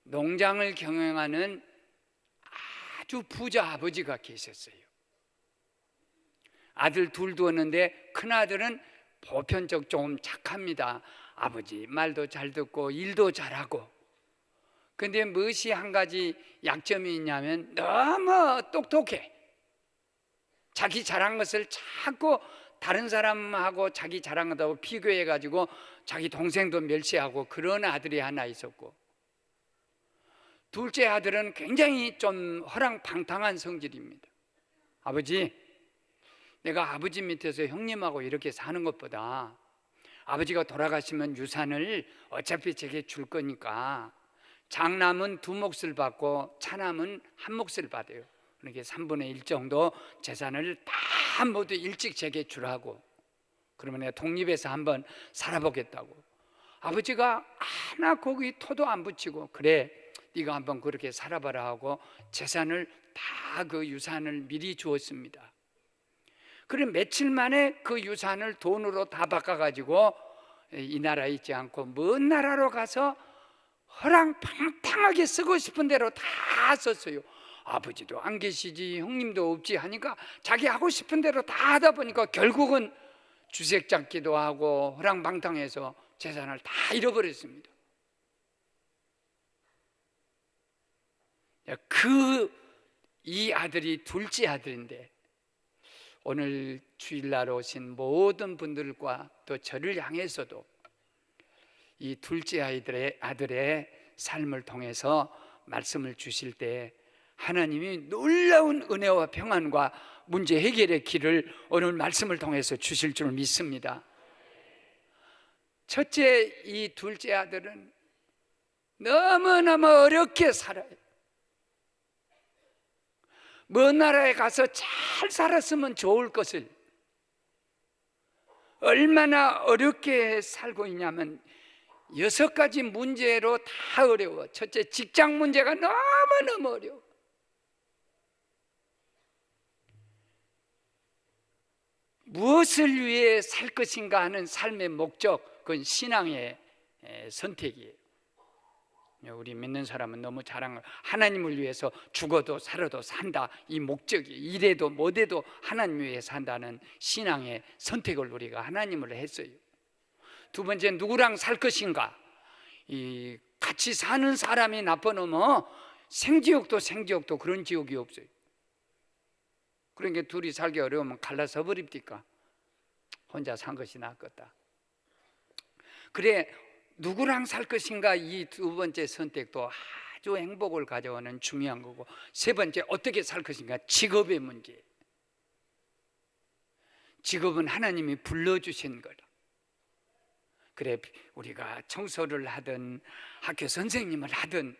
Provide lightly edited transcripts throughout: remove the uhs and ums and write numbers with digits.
농장을 경영하는 아주 부자 아버지가 계셨어요. 아들 둘 두었는데 큰아들은 보편적 좀 착합니다. 아버지 말도 잘 듣고 일도 잘하고. 근데 무엇이 한 가지 약점이 있냐면 너무 똑똑해. 자기 잘한 것을 자꾸 다른 사람하고 자기 잘한 것하고 비교해가지고 자기 동생도 멸시하고 그런 아들이 하나 있었고, 둘째 아들은 굉장히 좀 허랑방탕한 성질입니다. 아버지, 내가 아버지 밑에서 형님하고 이렇게 사는 것보다 아버지가 돌아가시면 유산을 어차피 제게 줄 거니까 장남은 2몫을 받고 차남은 1몫을 받아요. 그러니까 3분의 1 정도 재산을 다 모두 일찍 제게 주라고. 그러면 내가 독립해서 한번 살아보겠다고. 아버지가 하나 거기 토도 안 붙이고, 그래 네가 한번 그렇게 살아봐라 하고 재산을 다 그 유산을 미리 주었습니다. 그래 며칠 만에 그 유산을 돈으로 다 바꿔가지고 이 나라에 있지 않고 먼 나라로 가서 허랑방탕하게 쓰고 싶은 대로 다 썼어요. 아버지도 안 계시지 형님도 없지 하니까 자기 하고 싶은 대로 다 하다 보니까 결국은 주색 잡기도 하고 허랑방탕해서 재산을 다 잃어버렸습니다. 이 아들이 둘째 아들인데, 오늘 주일날 오신 모든 분들과 또 저를 향해서도 이 둘째 아들의 삶을 통해서 말씀을 주실 때 하나님이 놀라운 은혜와 평안과 문제 해결의 길을 오늘 말씀을 통해서 주실 줄 믿습니다. 첫째, 이 둘째 아들은 너무너무 어렵게 살아요. 먼 나라에 가서 잘 살았으면 좋을 것을 얼마나 어렵게 살고 있냐면 6가지 문제로 다 어려워. 첫째, 직장 문제가 너무너무 어려워. 무엇을 위해 살 것인가 하는 삶의 목적, 그건 신앙의 선택이에요. 우리 믿는 사람은 너무 잘한 거, 하나님을 위해서 죽어도 살아도 산다, 이 목적이, 이래도 못해도 하나님 위해 산다는 신앙의 선택을 우리가 하나님을 했어요. 두 번째, 누구랑 살 것인가. 이 같이 사는 사람이 나빠놓으면 생지옥도 그런 지옥이 없어요. 그러니까 둘이 살기 어려우면 갈라서 버립니까? 혼자 산 것이 낫겠다. 그래, 누구랑 살 것인가, 이 두 번째 선택도 아주 행복을 가져오는 중요한 거고, 세 번째, 어떻게 살 것인가, 직업의 문제. 직업은 하나님이 불러주신 거다. 그래, 우리가 청소를 하든 학교 선생님을 하든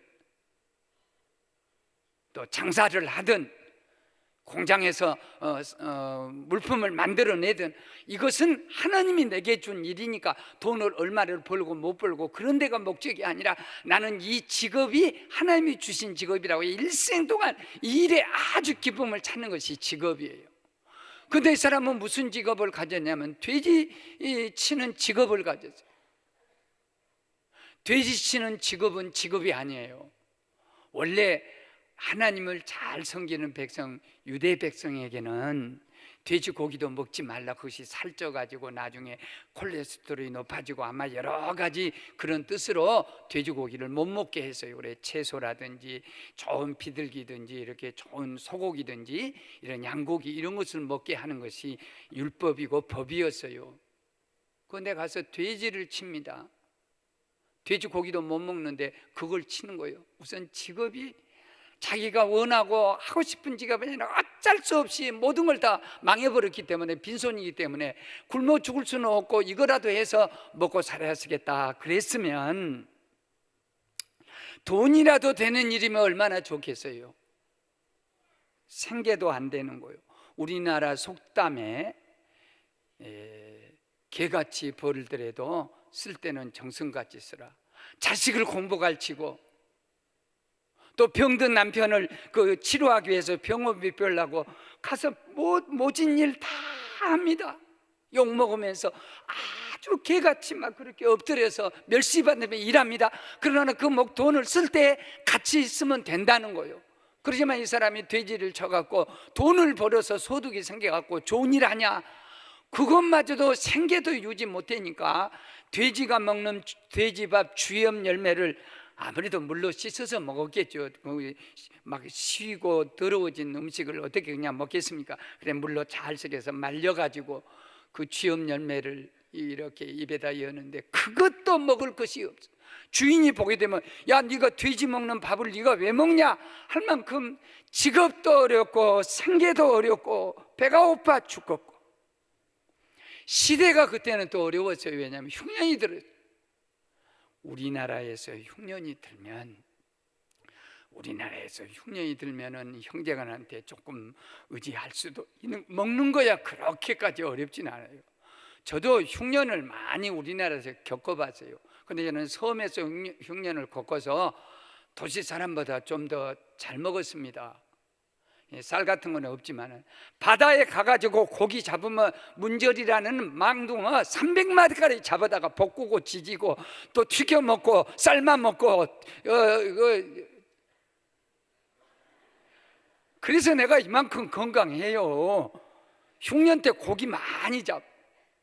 또 장사를 하든 공장에서 물품을 만들어내든 이것은 하나님이 내게 준 일이니까 돈을 얼마를 벌고 못 벌고 그런 데가 목적이 아니라 나는 이 직업이 하나님이 주신 직업이라고 일생 동안 이 일에 아주 기쁨을 찾는 것이 직업이에요. 근데 이 사람은 무슨 직업을 가졌냐면 돼지 치는 직업을 가졌어요. 돼지 치는 직업은 직업이 아니에요. 원래 하나님을 잘 섬기는 백성, 유대 백성에게는 돼지고기도 먹지 말라. 그것이 살쪄가지고 나중에 콜레스테롤이 높아지고 아마 여러 가지 그런 뜻으로 돼지고기를 못 먹게 했어요. 그래, 채소라든지 좋은 비둘기든지 이렇게 좋은 소고기든지 이런 양고기 이런 것을 먹게 하는 것이 율법이고 법이었어요. 그런데 가서 돼지를 칩니다. 돼지고기도 못 먹는데 그걸 치는 거예요. 우선 직업이 자기가 원하고 하고 싶은 직업이 아니라 어쩔 수 없이 모든 걸 다 망해버렸기 때문에, 빈손이기 때문에 굶어 죽을 수는 없고 이거라도 해서 먹고 살아야 쓰겠다 그랬으면 돈이라도 되는 일이면 얼마나 좋겠어요. 생계도 안 되는 거예요. 우리나라 속담에 개같이 벌더라도 쓸 때는 정성같이 쓰라. 자식을 공부가르치고 또 병든 남편을 치료하기 위해서 병원비 벌라고 가서 모진 일 다 합니다. 욕 먹으면서 아주 개같이 막 그렇게 엎드려서 멸시받으며 일합니다. 그러나 그 돈을 쓸 때 같이 있으면 된다는 거예요. 그러지만 이 사람이 돼지를 쳐갖고 돈을 벌어서 소득이 생겨갖고 좋은 일 하냐? 그것마저도 생계도 유지 못하니까 돼지가 먹는 돼지밥 주염 열매를 아무래도 물로 씻어서 먹었겠죠. 막 쉬고 더러워진 음식을 어떻게 그냥 먹겠습니까? 그래 물로 잘 섞여서 말려가지고 그 주염 열매를 이렇게 입에다 여는데 그것도 먹을 것이 없어. 주인이 보게 되면 야 네가 돼지 먹는 밥을 네가 왜 먹냐 할 만큼 직업도 어렵고 생계도 어렵고 배가 고파 죽겠고, 시대가 그때는 또 어려웠어요. 왜냐하면 흉년이 들어요. 우리나라에서 흉년이 들면은 형제간한테 조금 의지할 수도 있는, 먹는 거야 그렇게까지 어렵진 않아요. 저도 흉년을 많이 우리나라에서 겪어봤어요. 근데 저는 섬에서 흉년을 겪어서 도시 사람보다 좀 더 잘 먹었습니다. 쌀 같은 건 없지만 바다에 가가지고 고기 잡으면 문절이라는 망둥어 300마리까지 잡아다가 볶고 지지고 또 튀겨 먹고 삶아 먹고 그래서 내가 이만큼 건강해요. 흉년 때 고기 많이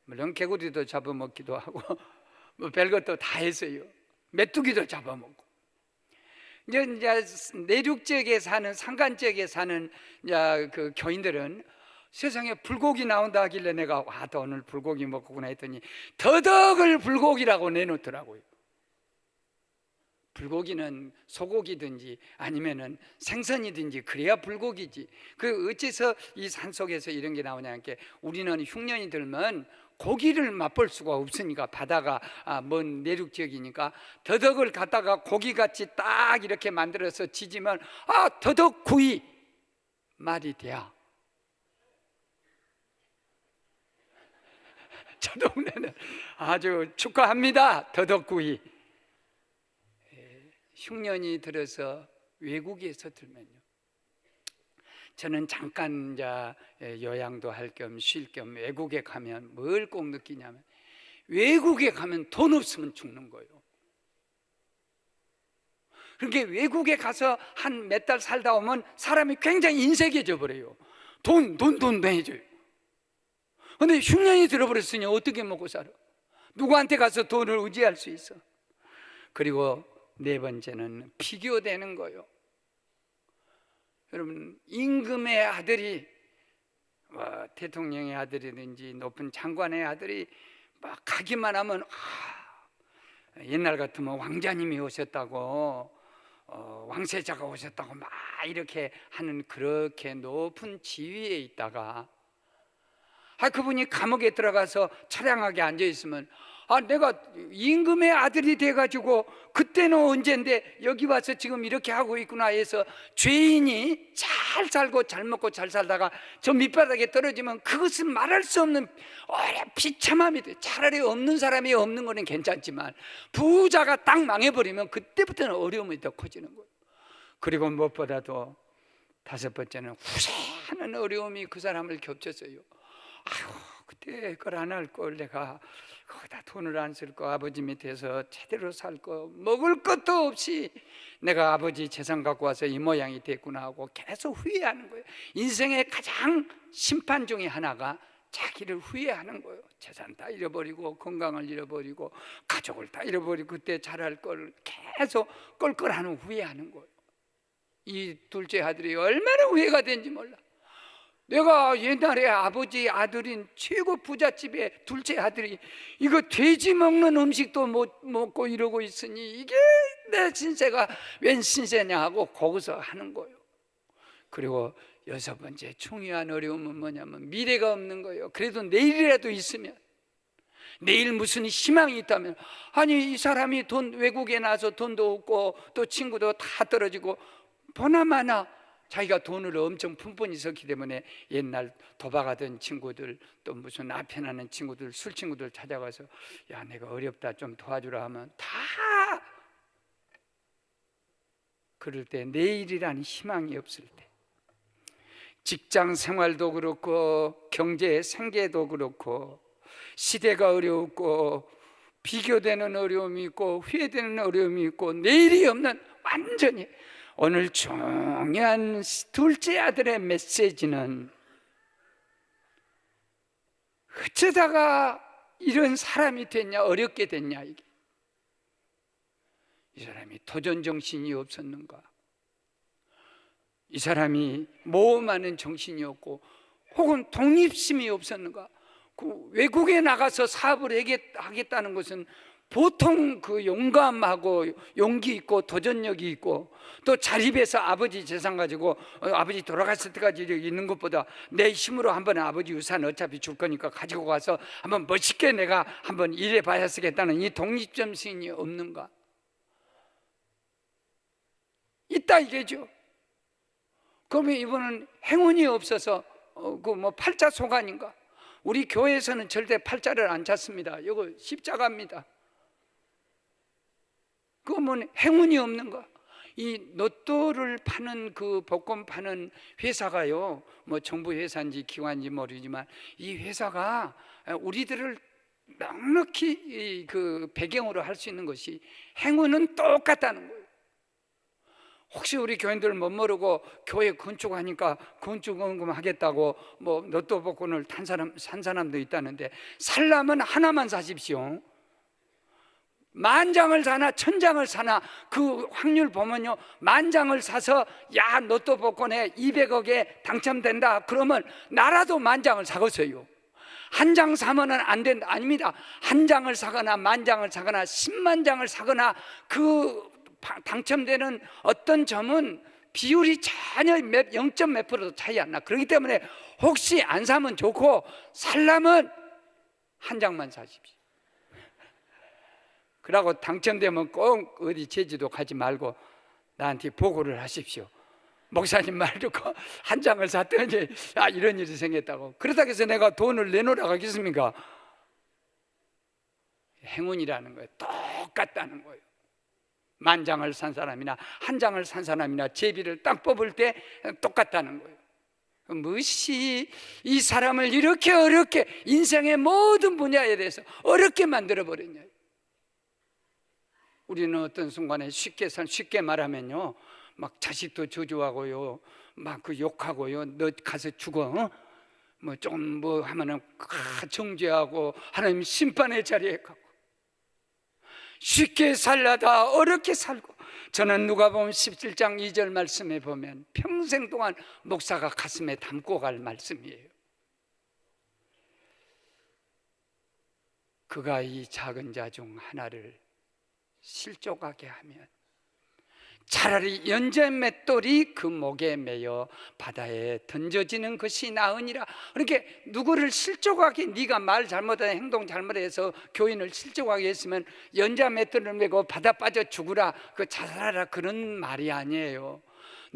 물론 개구리도 잡아먹기도 하고 뭐 별것도 다 했어요. 메뚜기도 잡아먹고. 이제 내륙 지역에 사는 산간 지역에 사는 그 교인들은 세상에 불고기 나온다 하길래 내가 또 오늘 불고기 먹구나 했더니 더덕을 불고기라고 내놓더라고요. 불고기는 소고기든지 아니면은 생선이든지 그래야 불고기지. 그 어째서 이 산속에서 이런 게 나오냐니까 우리는 흉년이 들면 고기를 맛볼 수가 없으니까 바다가 먼 내륙 지역이니까 더덕을 갖다가 고기같이 딱 이렇게 만들어서 지지면 더덕구이 말이 돼야. 저 동네는 아주 축하합니다. 더덕구이. 흉년이 들어서 외국에서 들면요, 저는 잠깐 요양도 할 겸 쉴 겸 외국에 가면 뭘 꼭 느끼냐면 외국에 가면 돈 없으면 죽는 거예요. 그러니까 외국에 가서 한 몇 달 살다 오면 사람이 굉장히 인색해져 버려요. 돈 해줘요. 근데 흉년이 들어버렸으니 어떻게 먹고 살아? 누구한테 가서 돈을 의지할 수 있어? 그리고 네 번째는 비교되는 거예요. 여러분, 임금의 아들이 대통령의 아들이든지 높은 장관의 아들이 막 가기만 하면 옛날 같으면 왕자님이 오셨다고 왕세자가 오셨다고 막 이렇게 하는 그렇게 높은 지위에 있다가 그분이 감옥에 들어가서 처량하게 앉아있으면 내가 임금의 아들이 돼가지고 그때는 언젠데 여기 와서 지금 이렇게 하고 있구나 해서 죄인이 잘 살고 잘 먹고 잘 살다가 저 밑바닥에 떨어지면 그것은 말할 수 없는 비참함이 돼. 차라리 없는 사람이 없는 거는 괜찮지만 부자가 딱 망해버리면 그때부터는 어려움이 더 커지는 거예요. 그리고 무엇보다도 다섯 번째는 후세하는 어려움이 그 사람을 겹쳤어요. 그때 그걸 안 할 걸, 내가 거기다 돈을 안 쓸 거, 아버지 밑에서 제대로 살 거, 먹을 것도 없이 내가 아버지 재산 갖고 와서 이 모양이 됐구나 하고 계속 후회하는 거예요. 인생의 가장 심판 중에 하나가 자기를 후회하는 거예요. 재산 다 잃어버리고 건강을 잃어버리고 가족을 다 잃어버리고 그때 잘할 걸 계속 껄껄하는 후회하는 거예요. 이 둘째 아들이 얼마나 후회가 된지 몰라. 내가 옛날에 아버지 아들인 최고 부잣집의 둘째 아들이 이거 돼지 먹는 음식도 못 먹고 이러고 있으니 이게 내 신세가 웬 신세냐 하고 거기서 하는 거예요. 그리고 여섯 번째 중요한 어려움은 뭐냐면 미래가 없는 거예요. 그래도 내일이라도 있으면, 내일 무슨 희망이 있다면, 이 사람이 외국에 나서 돈도 없고 또 친구도 다 떨어지고 보나마나 자기가 돈을 엄청 푼푼히 썼기 때문에 옛날 도박하던 친구들 또 무슨 아편하는 친구들, 술 친구들 찾아가서 야 내가 어렵다 좀 도와주라 하면 다 그럴 때 내일이라는 희망이 없을 때, 직장 생활도 그렇고 경제 생계도 그렇고 시대가 어려웠고 비교되는 어려움이 있고 후회되는 어려움이 있고 내일이 없는, 완전히 오늘 중요한 둘째 아들의 메시지는 어쩌다가 이런 사람이 됐냐, 어렵게 됐냐. 이게 이 사람이 도전 정신이 없었는가, 이 사람이 모험하는 정신이 없고 혹은 독립심이 없었는가. 그 외국에 나가서 사업을 하겠다는 것은 보통 그 용감하고 용기 있고 도전력이 있고, 또 자립해서 아버지 재산 가지고 아버지 돌아갔을 때까지 있는 것보다 내 힘으로 한번 아버지 유산 어차피 줄 거니까 가지고 가서 한번 멋있게 내가 한번 일해 봐야 쓰겠다는 이 독립정신이 없는가? 있다 이게죠. 그러면 이분은 행운이 없어서 그 뭐 팔자 소관인가? 우리 교회에서는 절대 팔자를 안 찾습니다. 이거 십자가입니다. 그러면 행운이 없는가? 이 로또를 파는 그 복권 파는 회사가요, 뭐 정부 회사인지 기관인지 모르지만 이 회사가 우리들을 넉넉히 그 배경으로 할 수 있는 것이 행운은 똑같다는 거예요. 혹시 우리 교인들 못 모르고 교회 건축하니까 건축원금 하겠다고 뭐 로또 복권을 산 사람도 있다는데, 살려면 하나만 사십시오. 만장을 사나 천장을 사나 그 확률 보면요, 만장을 사서 야 로또 복권에 200억에 당첨된다 그러면 나라도 만장을 사겠어요. 한 장 사면은 안 된다. 아닙니다. 한 장을 사거나 만장을 사거나 10만 장을 사거나 그 당첨되는 어떤 점은 비율이 전혀 0점 몇 프로도 차이 안 나. 그렇기 때문에 혹시 안 사면 좋고 살려면 한 장만 사십시오. 그러고 당첨되면 꼭 어디 제주도 가지 말고 나한테 보고를 하십시오. 목사님 말 듣고 한 장을 샀더니 이런 일이 생겼다고. 그렇다고 해서 내가 돈을 내놓으라고 하겠습니까? 행운이라는 거예요. 똑같다는 거예요. 만장을 산 사람이나 한 장을 산 사람이나 제비를 딱 뽑을 때 똑같다는 거예요. 무엇이 이 사람을 이렇게 어렵게 인생의 모든 분야에 대해서 어렵게 만들어버렸냐. 우리는 어떤 순간에 쉽게 말하면요, 막 자식도 저주하고요, 막 그 욕하고요, 너 가서 죽어, 뭐 좀 뭐 하면은 정죄하고 하나님 심판의 자리에 가고, 쉽게 살려다 어렵게 살고. 저는 누가복음 17장 2절 말씀에 보면 평생 동안 목사가 가슴에 담고 갈 말씀이에요. 그가 이 작은 자 중 하나를 실족하게 하면 차라리 연전 맷돌이 그 목에 매여 바다에 던져지는 것이 나으니라. 그러니까 누구를 실족하게, 네가 말 잘못해 행동 잘못해서 교인을 실족하게 했으면 연자 맷돌을 메고 바다 빠져 죽으라, 그 자살하라, 그런 말이 아니에요.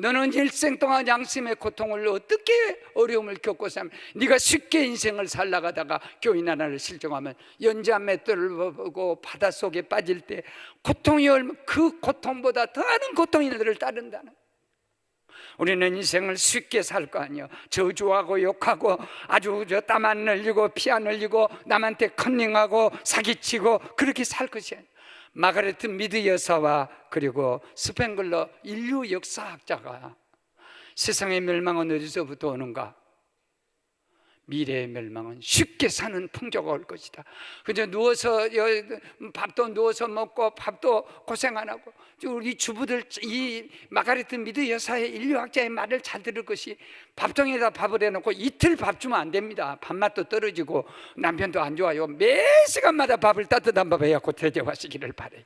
너는 일생 동안 양심의 고통을 어떻게 어려움을 겪고 살면, 네가 쉽게 인생을 살아가다가 교인 하나를 실종하면 연자 맷돌을 보고 바닷속에 빠질 때 고통이 그 고통보다 더하는 고통이 너를 따른다는. 우리는 인생을 쉽게 살 거 아니에요. 저주하고 욕하고 아주 땀 안 흘리고 피 안 흘리고 남한테 컨닝하고 사기치고 그렇게 살 것이 아니에요. 마가레트 미드 여사와 그리고 스팽글러 인류 역사학자가 세상의 멸망은 어디서부터 오는가? 미래의 멸망은 쉽게 사는 풍조가 올 것이다. 그저 누워서 밥도 누워서 먹고 밥도 고생 안 하고. 우리 주부들 이 마가레트 미드 여사의 인류학자의 말을 잘 들을 것이, 밥통에다 밥을 해놓고 이틀 밥 주면 안 됩니다. 밥맛도 떨어지고 남편도 안 좋아요. 매 시간마다 밥을 따뜻한 밥 해갖고 대접하시기를 바래요.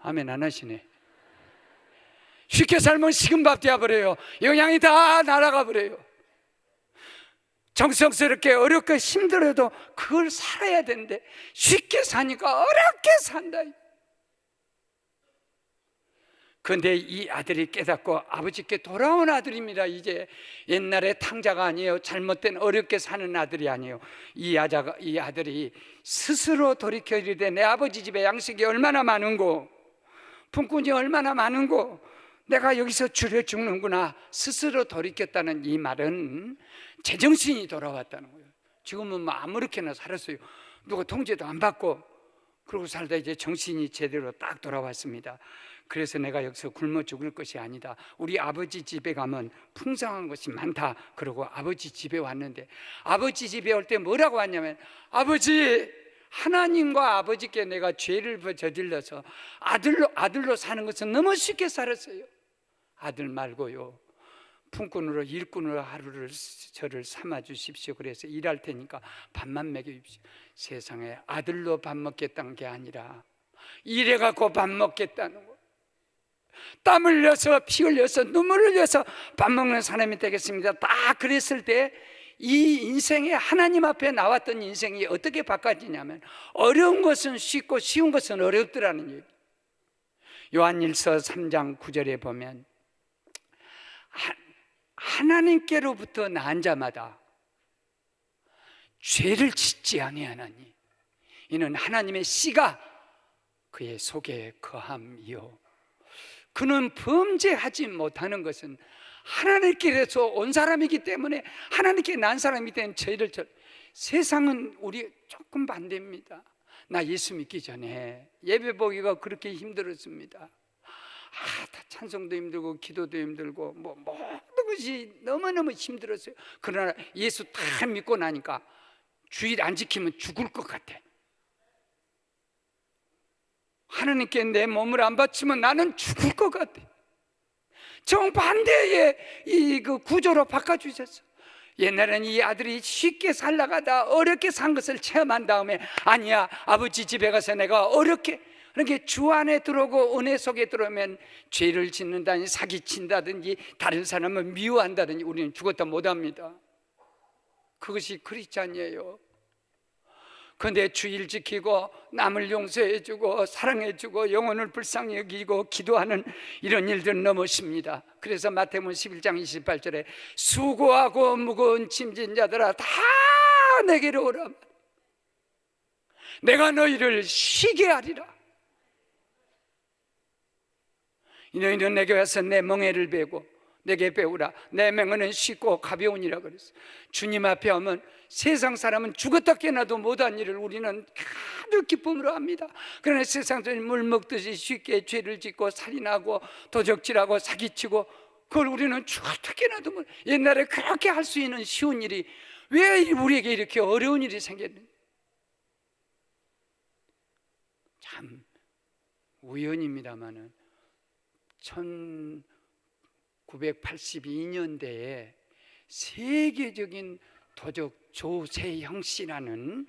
아멘 안 하시네. 쉽게 살면 식은 밥 되어버려요. 영양이 다 날아가 버려요. 정성스럽게 어렵게 힘들어도 그걸 살아야 되는데 쉽게 사니까 어렵게 산다. 그런데 이 아들이 깨닫고 아버지께 돌아온 아들입니다. 이제 옛날에 탕자가 아니에요. 잘못된 어렵게 사는 아들이 아니에요. 이 아들이 스스로 돌이켜 이르되 내 아버지 집에 양식이 얼마나 많은고, 품꾼이 얼마나 많은고, 내가 여기서 줄여 죽는구나 스스로 돌이켰다는 이 말은 제정신이 돌아왔다는 거예요. 지금은 뭐 아무렇게나 살았어요. 누가 통제도 안 받고 그러고 살다 이제 정신이 제대로 딱 돌아왔습니다. 그래서 내가 여기서 굶어 죽을 것이 아니다. 우리 아버지 집에 가면 풍성한 것이 많다. 그러고 아버지 집에 왔는데, 아버지 집에 올 때 뭐라고 왔냐면, 아버지, 하나님과 아버지께 내가 죄를 저질러서 아들로 사는 것은 너무 쉽게 살았어요. 아들 말고요, 품꾼으로 일꾼으로 하루를 저를 삼아 주십시오. 그래서 일할 테니까 밥만 먹여 주십시오. 세상에 아들로 밥 먹겠다는 게 아니라 일해 갖고 밥 먹겠다는 거. 땀 흘려서 피 흘려서 눈물 흘려서 밥 먹는 사람이 되겠습니다. 딱 그랬을 때 이 인생에 하나님 앞에 나왔던 인생이 어떻게 바꿔지냐면, 어려운 것은 쉽고 쉬운 것은 어렵더라는 얘기. 요한일서 3장 9절에 보면 하나님께로부터 난 자마다 죄를 짓지 아니하나니 이는 하나님의 씨가 그의 속에 거함이요, 그는 범죄하지 못하는 것은 하나님께서 온 사람이기 때문에, 하나님께 난 사람이기 때문에 죄를 세상은 우리 조금 반대입니다. 나 예수 믿기 전에 예배 보기가 그렇게 힘들었습니다. 다 찬송도 힘들고 기도도 힘들고 뭐 모든 것이 너무너무 힘들었어요. 그러나 예수 다 믿고 나니까 주일 안 지키면 죽을 것 같아. 하나님께 내 몸을 안 바치면 나는 죽을 것 같아. 정반대의 그 구조로 바꿔주셨어. 옛날에는 이 아들이 쉽게 살다가다 어렵게 산 것을 체험한 다음에, 아니야, 아버지 집에 가서 내가 어렵게, 그렇게 주 안에 들어오고 은혜 속에 들어오면 죄를 짓는다든지 사기친다든지 다른 사람을 미워한다든지 우리는 죽었다 못합니다. 그것이 크리스찬이에요. 그런데 주일 지키고 남을 용서해주고 사랑해주고 영혼을 불쌍히 여기고 기도하는 이런 일들은 넘으십니다. 그래서 마태복음 11장 28절에 수고하고 무거운 짐진 자들아 다 내게로 오라, 내가 너희를 쉬게 하리라. 너희는 내게 와서 내 멍에를 베고 내게 배우라. 내 멍에는 쉽고 가벼우니라 그랬어요. 주님 앞에 오면 세상 사람은 죽었다 깨어나도 못한 일을 우리는 아주 기쁨으로 합니다. 그러나 세상 사람은 물 먹듯이 쉽게 죄를 짓고 살인하고 도적질하고 사기치고, 그걸 우리는 죽었다 깨어나도 못. 옛날에 그렇게 할 수 있는 쉬운 일이 왜 우리에게 이렇게 어려운 일이 생겼는지 참 우연입니다마는 1982년대에 세계적인 도적 조세형 씨라는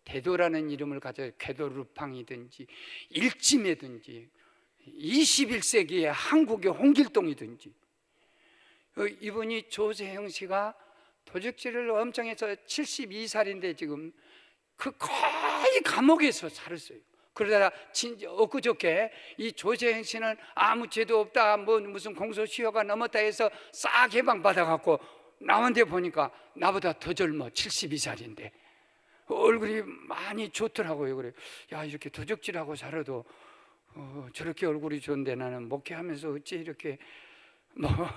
대도라는 이름을 가져 궤도루팡이든지 일찜이든지 21세기의 한국의 홍길동이든지, 이분이 조세형 씨가 도적질을 엄청 해서 72살인데 지금 거의 감옥에서 살았어요. 그러다가 엊그저께 이 조세형 씨는 아무 죄도 없다, 무슨 공소시효가 넘었다 해서 싹 해방받아갖고 나온데 보니까 나보다 더 젊어. 72살인데 얼굴이 많이 좋더라고요. 그래, 야, 이렇게 도적질하고 살아도 저렇게 얼굴이 좋은데 나는 목회하면서 어찌 이렇게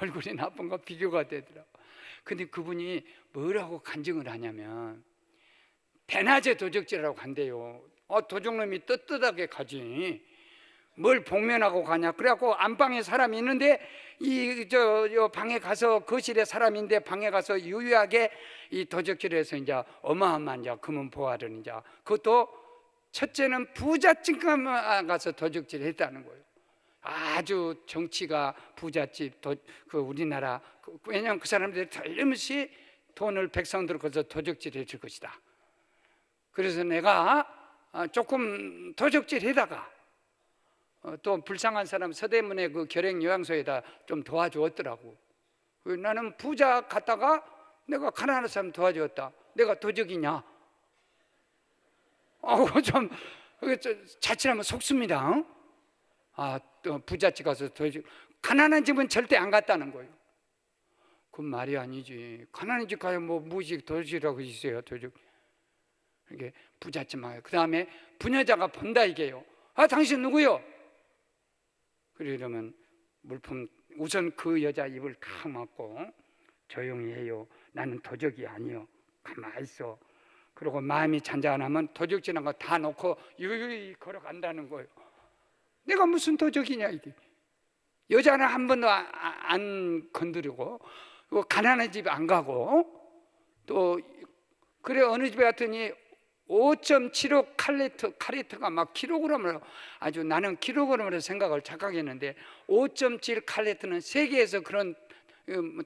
얼굴이 나쁜가 비교가 되더라고. 근데 그분이 뭐라고 간증을 하냐면, 대낮에 도적질하러 간대요. 도적놈이 떳떳하게 가지 뭘 복면하고 가냐. 그래갖고 안방에 사람이 있는데 저 방에 가서, 거실에 사람인데 방에 가서 유유하게 이 도적질해서 이제 어마어마한 이제 금은 보화를 이제, 그것도 첫째는 부잣집 가서 도적질했다는 거예요. 아주 정치가 부잣집, 그 우리나라, 왜냐하면 그 사람들이 틀림없이 돈을 백성들 거기서 도적질해 줄 것이다. 그래서 내가 조금 도적질하다가 또 불쌍한 사람 서대문의 그 결핵 요양소에다 좀 도와주었더라고. 나는 부자 갔다가 내가 가난한 사람 도와주었다. 내가 도적이냐? 좀 자칫하면 속습니다. 또 부잣집 가서 도적, 가난한 집은 절대 안 갔다는 거예요. 그건 말이 아니지. 가난한 집 가야 무식 도적이라고 있어요. 도적. 이게 부잣집만. 그 다음에 부녀자가 본다 이게요. 당신 누구요? 그러면 물품, 우선 그 여자 입을 탁 막고 조용히 해요. 나는 도적이 아니요. 가만히 있어. 그리고 마음이 잔잔하면 도적질한 거 다 놓고 유유히 걸어간다는 거예요. 내가 무슨 도적이냐 이게. 여자는 한 번도 안 건드리고, 가난한 집에 안 가고, 또 그래 어느 집에 갔더니 5.75 카레트가 막 킬로그램으로, 아주 나는 킬로그램으로 생각을 착각했는데 5.7 카레트는 세계에서 그런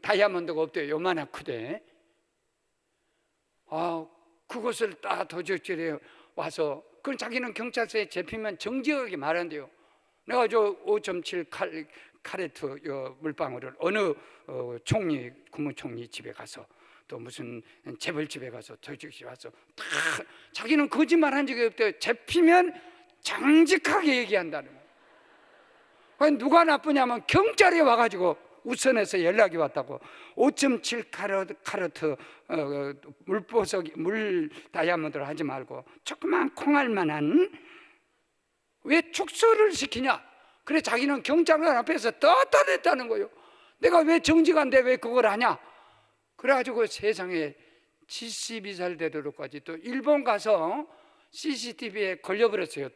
다이아몬드가 없대요. 요만하 크대. 그것을 다 도적질해 와서, 그럼 자기는 경찰서에 잡히면 정직하게 말한대요. 내가 저 5.7 카레트 물방울을 어느 총리, 국무총리 집에 가서, 또 무슨 재벌집에 가서 도적질 와서 다, 자기는 거짓말한 적이 없대요. 잡히면 정직하게 얘기한다는 거예요. 누가 나쁘냐면 경찰이 와가지고 우선에서 연락이 왔다고. 5.7 카레트 물보석, 물 다이아몬드를 하지 말고 조그만 콩알만한, 왜 축소를 시키냐? 그래 자기는 경찰관 앞에서 떳떳했다는 거예요. 내가 왜 정직한데 왜 그걸 하냐? 그래가지고 세상에 72살 되도록까지 또 일본 가서 CCTV에 걸려버렸어요.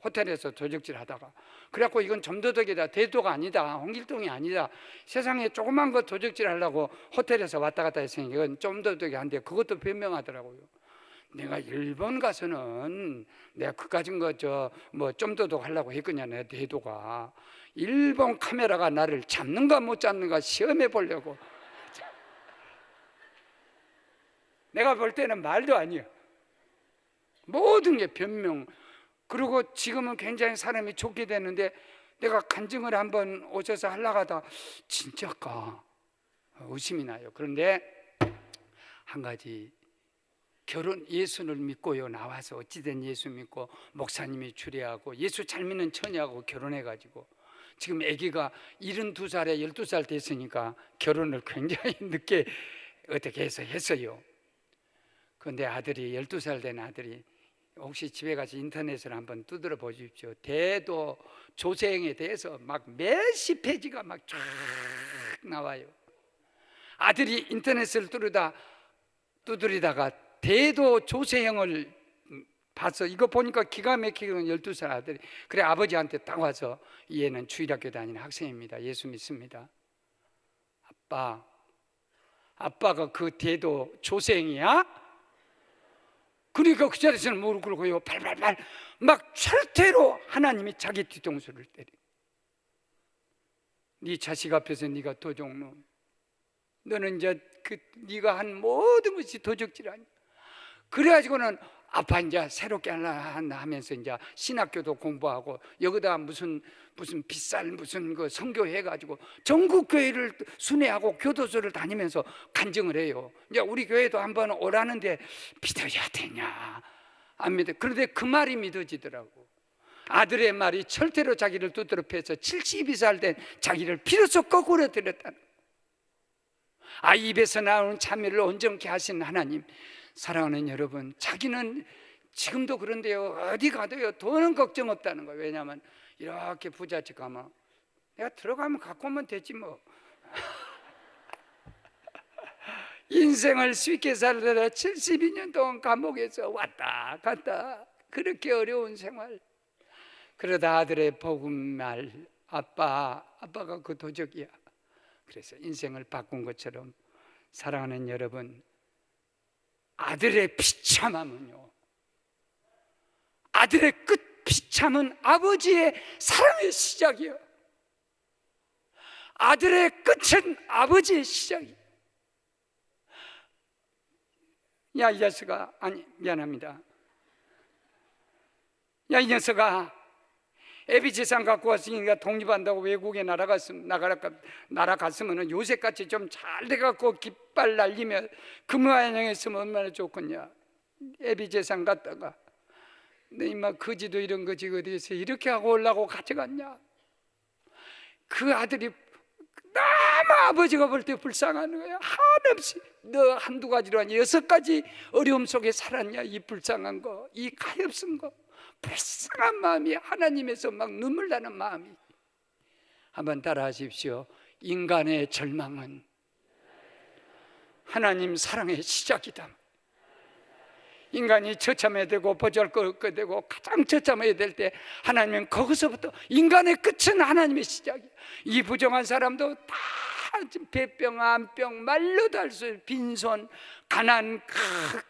호텔에서 도적질 하다가. 그래갖고 이건 점도덕이다, 대도가 아니다, 홍길동이 아니다, 세상에 조그만 거 도적질 하려고 호텔에서 왔다 갔다 했으니 이건 점도덕이 안 돼. 그것도 변명하더라고요. 내가 일본 가서는 내가 그까진 거 뭐 점도덕 하려고 했거냐. 내 대도가 일본 카메라가 나를 잡는가 못 잡는가 시험해 보려고. 내가 볼 때는 말도 아니에요. 모든 게 변명. 그리고 지금은 굉장히 사람이 좋게 됐는데, 내가 간증을 한번 오셔서 하려고 하다 진짜일까 의심이 나요. 그런데 한 가지, 결혼, 예수를 믿고요 나와서 어찌된 예수 믿고 목사님이 주례하고 예수 잘 믿는 처녀하고 결혼해가지고 지금 아기가 72살에 12살 됐으니까 결혼을 굉장히 늦게 어떻게 해서 했어요. 그런데 아들이, 12살 된 아들이, 혹시 집에 가서 인터넷을 한번 두드려 보십시오. 대도 조세행에 대해서 막 몇십 페이지가 막 쫙 나와요. 아들이 인터넷을 두드리다가 대도 조세형을 봤어. 이거 보니까 기가 막히게 12살 아들이. 그래 아버지한테 딱 와서, 얘는 주일학교 다니는 학생입니다, 예수 믿습니다. 아빠가 그 대도 조세형이야? 그러니까 그 자리에서는 무릎 꿇고요 발발발 막 철퇴로 하나님이 자기 뒤통수를 때려. 네 자식 앞에서 네가 도적놈, 너는 이제 네가 한 모든 것이 도적질 아니야. 그래가지고는 아빠 이제 새롭게 하면서 이제 신학교도 공부하고 여기다 무슨 비싼 무슨 그 선교해가지고 전국 교회를 순회하고 교도소를 다니면서 간증을 해요. 이제 우리 교회도 한번 오라는데 믿어야 되냐? 안 믿어. 그런데 그 말이 믿어지더라고. 아들의 말이 철퇴로 자기를 두드려 패서 72살 된 자기를 비로소 거꾸로 들였다는. 아이 입에서 나오는 참여를 온전케 하신 하나님, 사랑하는 여러분, 자기는 지금도 그런데요, 어디 가도요 돈은 걱정 없다는 거예요. 왜냐하면 이렇게 부잣집 가면 내가 들어가면 갖고 오면 되지 뭐. 인생을 쉽게 살다가 72년 동안 감옥에서 왔다 갔다, 그렇게 어려운 생활. 그러다 아들의 복음말, 아빠가 그 도적이야. 그래서 인생을 바꾼 것처럼, 사랑하는 여러분, 아들의 비참함은요, 아들의 끝 비참은 아버지의 사랑의 시작이요. 아들의 끝은 아버지의 시작이요. 야 이 녀석아, 아니 미안합니다. 야 이 녀석아, 애비 재산 갖고 왔으니까 독립한다고 외국에 날아갔으면 요새같이 좀 잘 돼갖고 깃발 날리며 금화양했으면 얼마나 좋겠냐. 애비 재산 갖다가 너 임마 거지도 이런 거지 어디서 이렇게 하고 올라고 가져갔냐. 그 아들이 너무 아버지가 볼 때 불쌍한 거야. 한없이 너 한두 가지로 아니 6가지 어려움 속에 살았냐. 이 불쌍한 거, 이 가엾은 거, 불쌍한 마음이 하나님에서 막 눈물 나는 마음이. 한번 따라 하십시오. 인간의 절망은 하나님 사랑의 시작이다. 인간이 처참해야 되고 보잘것없게 되고 가장 처참해야 될 때 하나님은 거기서부터 인간의 끝은 하나님의 시작이에요. 이 부정한 사람도 다 배병, 암병, 말로도 할 수 없는 빈손, 가난,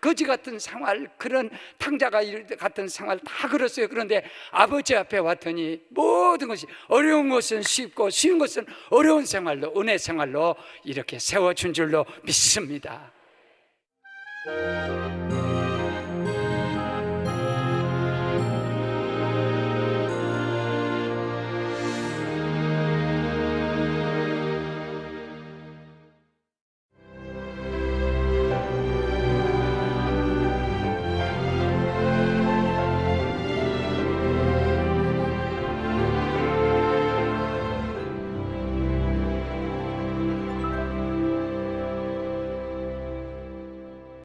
거지 같은 생활, 그런 탕자가 같은 생활 다 그렇어요. 그런데 아버지 앞에 왔더니 모든 것이 어려운 것은 쉽고 쉬운 것은 어려운 생활로, 은혜 생활로 이렇게 세워준 줄로 믿습니다.